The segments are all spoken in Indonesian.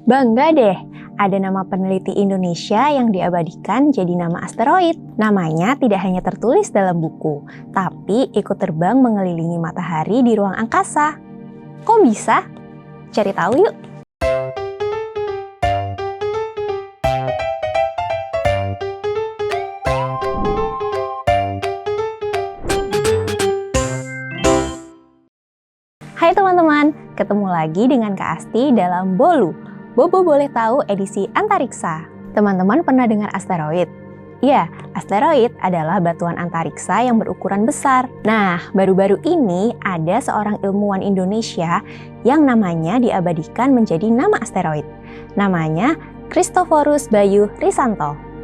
Bangga deh, ada nama peneliti Indonesia yang diabadikan jadi nama asteroid. Namanya tidak hanya tertulis dalam buku, tapi ikut terbang mengelilingi matahari di ruang angkasa. Kok bisa? Cari tahu yuk! Hai teman-teman, ketemu lagi dengan Kak Asti dalam Bolu, Bobo Boleh Tahu edisi Antariksa. Teman-teman pernah dengar asteroid? Iya, asteroid adalah batuan antariksa yang berukuran besar. Nah, baru-baru ini ada seorang ilmuwan Indonesia yang namanya diabadikan menjadi nama asteroid. Namanya Christophorus Bayu Risanto.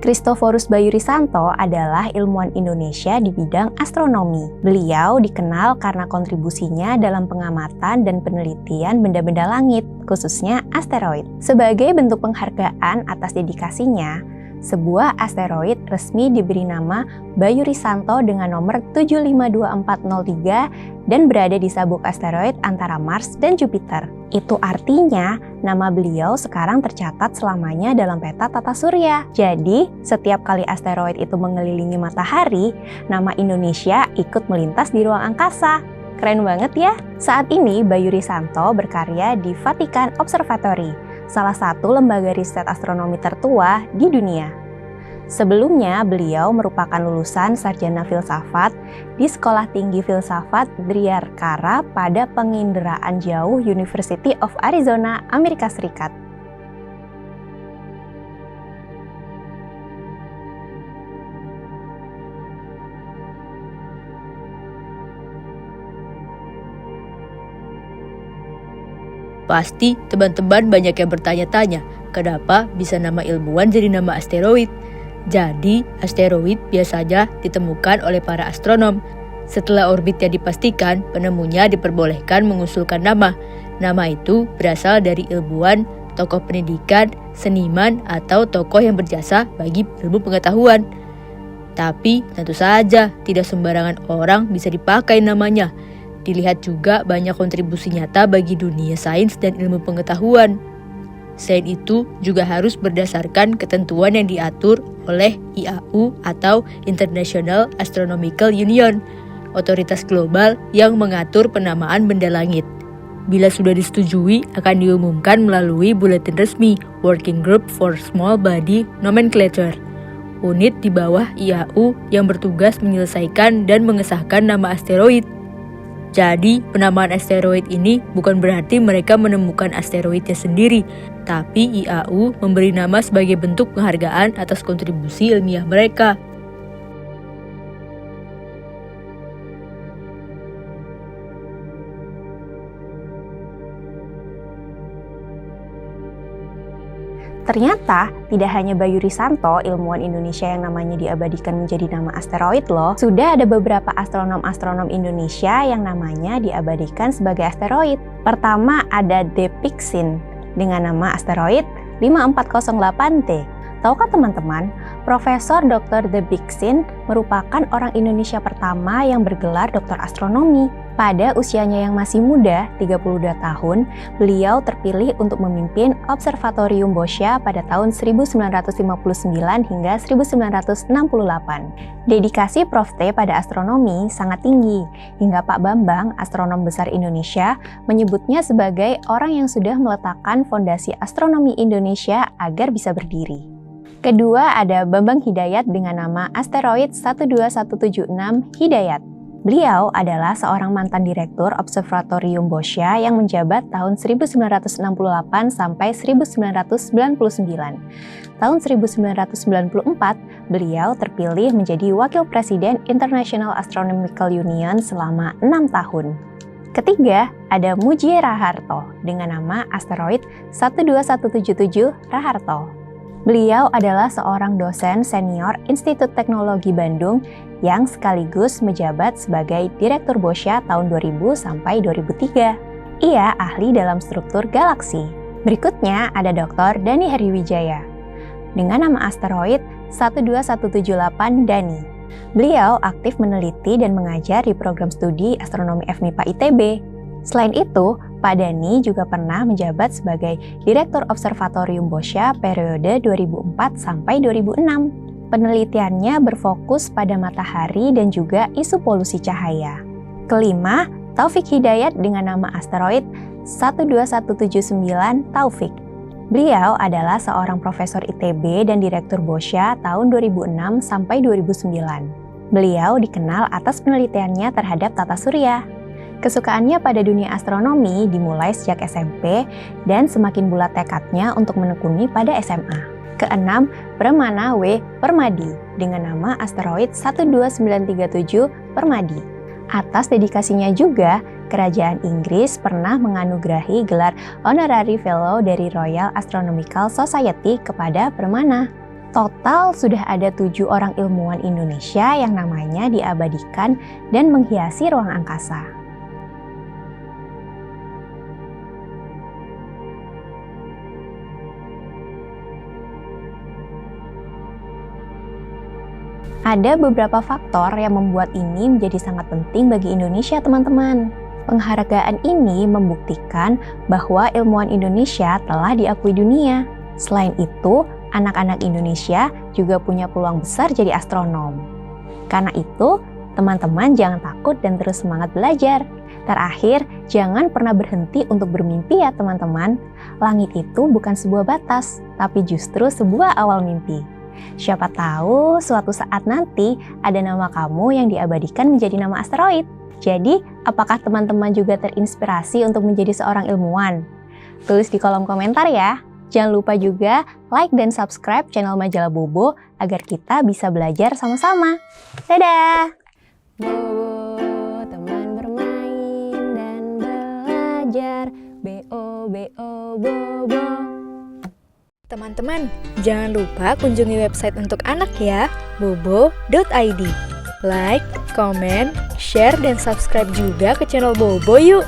Christophorus Bayu Risanto adalah ilmuwan Indonesia di bidang astronomi. Beliau dikenal karena kontribusinya dalam pengamatan dan penelitian benda-benda langit, khususnya asteroid. Sebagai bentuk penghargaan atas dedikasinya, sebuah asteroid resmi diberi nama Bayu Risanto dengan nomor 752403 dan berada di sabuk asteroid antara Mars dan Jupiter. Itu artinya nama beliau sekarang tercatat selamanya dalam peta tata surya. Jadi, setiap kali asteroid itu mengelilingi matahari, nama Indonesia ikut melintas di ruang angkasa. Keren banget ya! Saat ini Bayu Risanto berkarya di Vatican Observatory, salah satu lembaga riset astronomi tertua di dunia. Sebelumnya, beliau merupakan lulusan sarjana filsafat di Sekolah Tinggi Filsafat Dryarkara pada Penginderaan Jauh University of Arizona, Amerika Serikat. Pasti teman-teman banyak yang bertanya-tanya, kenapa bisa nama ilmuwan jadi nama asteroid? Jadi, asteroid biasanya ditemukan oleh para astronom. Setelah orbitnya dipastikan, penemunya diperbolehkan mengusulkan nama. Nama itu berasal dari ilmuwan, tokoh pendidikan, seniman, atau tokoh yang berjasa bagi ilmu pengetahuan. Tapi, tentu saja tidak sembarangan orang bisa dipakai namanya. Dilihat juga banyak kontribusi nyata bagi dunia sains dan ilmu pengetahuan. Selain itu, juga harus berdasarkan ketentuan yang diatur oleh IAU atau International Astronomical Union, otoritas global yang mengatur penamaan benda langit. Bila sudah disetujui, akan diumumkan melalui buletin resmi Working Group for Small Body Nomenclature, unit di bawah IAU yang bertugas menyelesaikan dan mengesahkan nama asteroid. Jadi, penamaan asteroid ini bukan berarti mereka menemukan asteroidnya sendiri, tapi IAU memberi nama sebagai bentuk penghargaan atas kontribusi ilmiah mereka. Ternyata, tidak hanya Bayu Risanto, ilmuwan Indonesia yang namanya diabadikan menjadi nama asteroid loh. Sudah ada beberapa astronom-astronom Indonesia yang namanya diabadikan sebagai asteroid. Pertama ada De Pixin dengan nama asteroid 5408T. Tahukah teman-teman, Profesor Dr. De Pixin merupakan orang Indonesia pertama yang bergelar doktor astronomi. Pada usianya yang masih muda, 32 tahun, beliau terpilih untuk memimpin Observatorium Boscha pada tahun 1959 hingga 1968. Dedikasi Prof. T pada astronomi sangat tinggi, hingga Pak Bambang, astronom besar Indonesia, menyebutnya sebagai orang yang sudah meletakkan fondasi astronomi Indonesia agar bisa berdiri. Kedua ada Bambang Hidayat dengan nama asteroid 12176 Hidayat. Beliau adalah seorang mantan direktur Observatorium Boscha yang menjabat tahun 1968 sampai 1999. Tahun 1994, beliau terpilih menjadi Wakil Presiden International Astronomical Union selama 6 tahun. Ketiga, ada Mujie Raharto dengan nama asteroid 12177 Raharto. Beliau adalah seorang dosen senior Institut Teknologi Bandung yang sekaligus menjabat sebagai Direktur Boscha tahun 2000 sampai 2003. Ia ahli dalam struktur galaksi. Berikutnya ada Dr. Dhani Heriwijaya. dengan nama asteroid 12178 Dani. Beliau aktif meneliti dan mengajar di program studi astronomi FMIPA ITB. Selain itu, Pak Dani juga pernah menjabat sebagai Direktur Observatorium Boscha periode 2004 sampai 2006. Penelitiannya berfokus pada matahari dan juga isu polusi cahaya. Kelima, Taufik Hidayat dengan nama asteroid 12179 Taufik. Beliau adalah seorang profesor ITB dan Direktur Boscha tahun 2006 sampai 2009. Beliau dikenal atas penelitiannya terhadap tata surya. Kesukaannya pada dunia astronomi dimulai sejak SMP dan semakin bulat tekadnya untuk menekuni pada SMA. Keenam, Pramana W. Permadi dengan nama asteroid 12937 Permadi. Atas dedikasinya juga, Kerajaan Inggris pernah menganugerahi gelar Honorary Fellow dari Royal Astronomical Society kepada Pramana. Total sudah ada 7 orang ilmuwan Indonesia yang namanya diabadikan dan menghiasi ruang angkasa. Ada beberapa faktor yang membuat ini menjadi sangat penting bagi Indonesia, teman-teman. Penghargaan ini membuktikan bahwa ilmuwan Indonesia telah diakui dunia. Selain itu, anak-anak Indonesia juga punya peluang besar jadi astronom. Karena itu, teman-teman jangan takut dan terus semangat belajar. Terakhir, jangan pernah berhenti untuk bermimpi ya teman-teman. Langit itu bukan sebuah batas, tapi justru sebuah awal mimpi. Siapa tahu suatu saat nanti ada nama kamu yang diabadikan menjadi nama asteroid. Jadi, apakah teman-teman juga terinspirasi untuk menjadi seorang ilmuwan? Tulis di kolom komentar ya. Jangan lupa juga like dan subscribe channel Majalah Bobo agar kita bisa belajar sama-sama. Dadah! Bobo, teman bermain dan belajar. B-O-B-O, Bobo. Teman-teman, jangan lupa kunjungi website untuk anak ya, bobo.id. Like, komen, share, dan subscribe juga ke channel Bobo yuk!